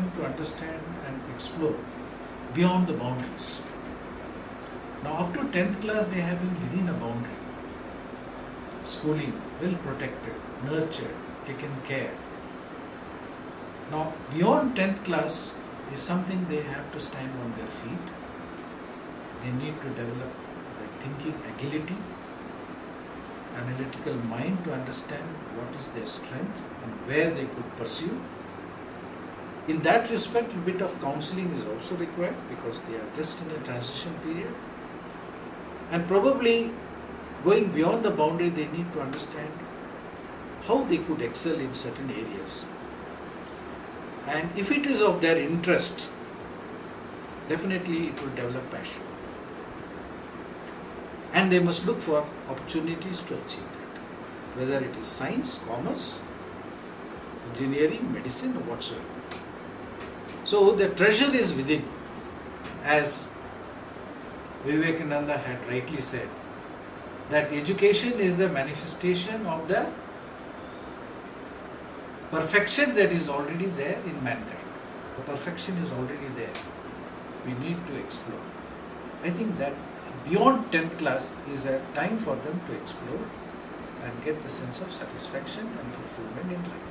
them to understand and explore beyond the boundaries. Now up to 10th class they have been within a boundary. Schooling, well protected, nurtured, taken care. Now beyond 10th class is something they have to stand on their feet. They need to develop their thinking agility, analytical mind to understand what is their strength and where they could pursue. In that respect, a bit of counseling is also required because they are just in a transition period. And probably going beyond the boundary, they need to understand how they could excel in certain areas. And if it is of their interest, definitely it will develop passion. And they must look for opportunities to achieve that, whether it is science, commerce, engineering, medicine, or whatsoever. So the treasure is within, as Vivekananda had rightly said, that education is the manifestation of the perfection that is already there in mankind. The perfection is already there. We need to explore. I think that beyond 10th class is a time for them to explore and get the sense of satisfaction and fulfillment in life.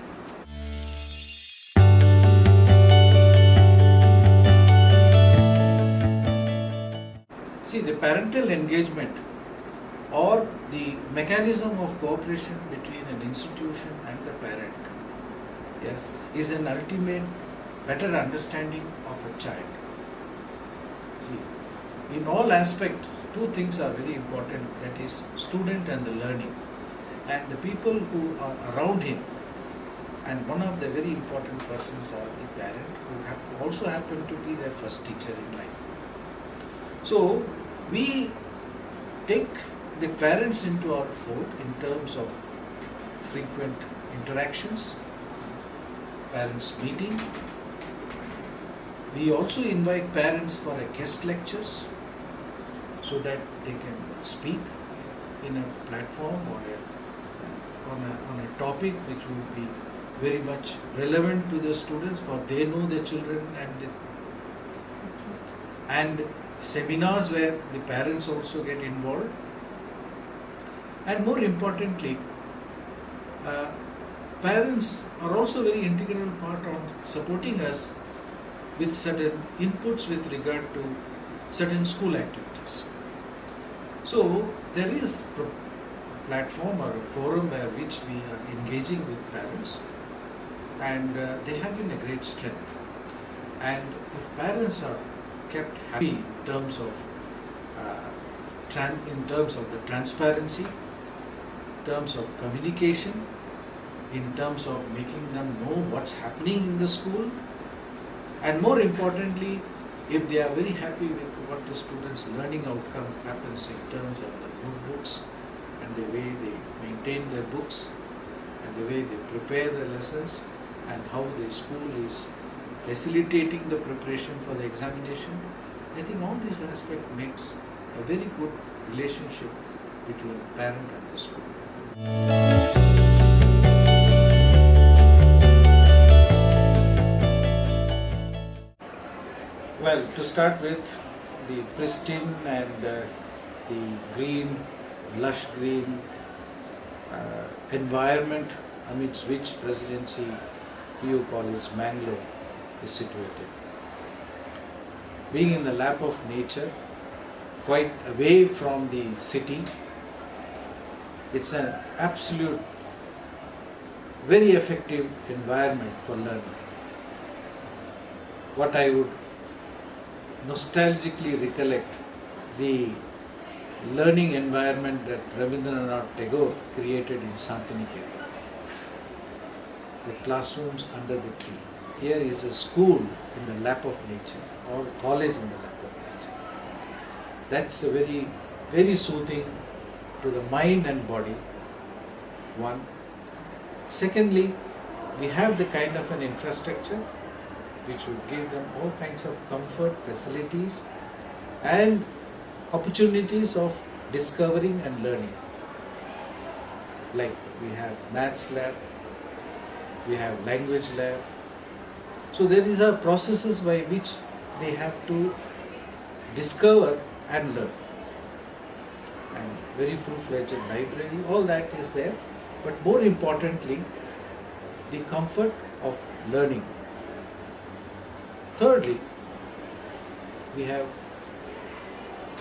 See, the parental engagement or the mechanism of cooperation between an institution and the parent, yes, is an ultimate better understanding of a child. See, in all aspects, two things are very important, that is student and the learning, and the people who are around him, and one of the very important persons are the parent, who also happen to be their first teacher in life. So we take the parents into our fold in terms of frequent interactions, parents meeting. We also invite parents for a guest lectures so that they can speak in a platform or on a topic which will be very much relevant to the students, for they know the children, and seminars where the parents also get involved. And more importantly, parents are also a very integral part on supporting us with certain inputs with regard to certain school activities. So there is a platform or a forum where which we are engaging with parents, and they have been a great strength. And if parents are kept happy in terms of the transparency, in terms of communication, in terms of making them know what's happening in the school, and more importantly, if they are very happy with what the students' learning outcome happens in terms of the notebooks and the way they maintain their books and the way they prepare the lessons and how the school is facilitating the preparation for the examination, I think all these aspects makes a very good relationship between the parent and the school. Well, to start with, the pristine and the green, lush green environment amidst which Presidency PU College, Mangalore is situated. Being in the lap of nature, quite away from the city, it's an absolute, very effective environment for learning. What I would nostalgically recollect, the learning environment that Rabindranath Tagore created in Santiniketan. The classrooms under the tree. Here is a school in the lap of nature, or college in the lap of nature. That's a very, very soothing to the mind and body, one. Secondly, we have the kind of an infrastructure which would give them all kinds of comfort, facilities and opportunities of discovering and learning. Like we have maths lab, we have language lab, So there is a processes by which they have to discover and learn. And very full-fledged library, all that is there. But more importantly, the comfort of learning. Thirdly, we have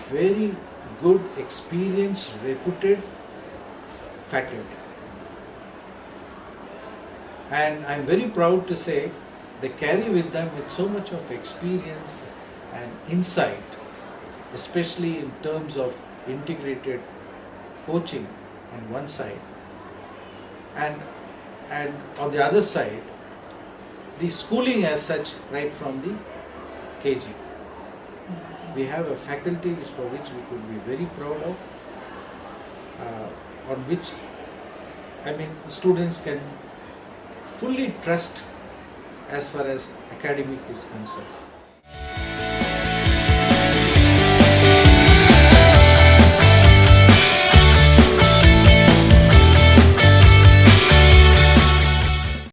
very good, experienced, reputed faculty. And I'm very proud to say they carry with them with so much of experience and insight, especially in terms of integrated coaching on one side, and on the other side, the schooling as such right from the KG. We have a faculty for which we could be very proud of, on which students can fully trust as far as academic is concerned.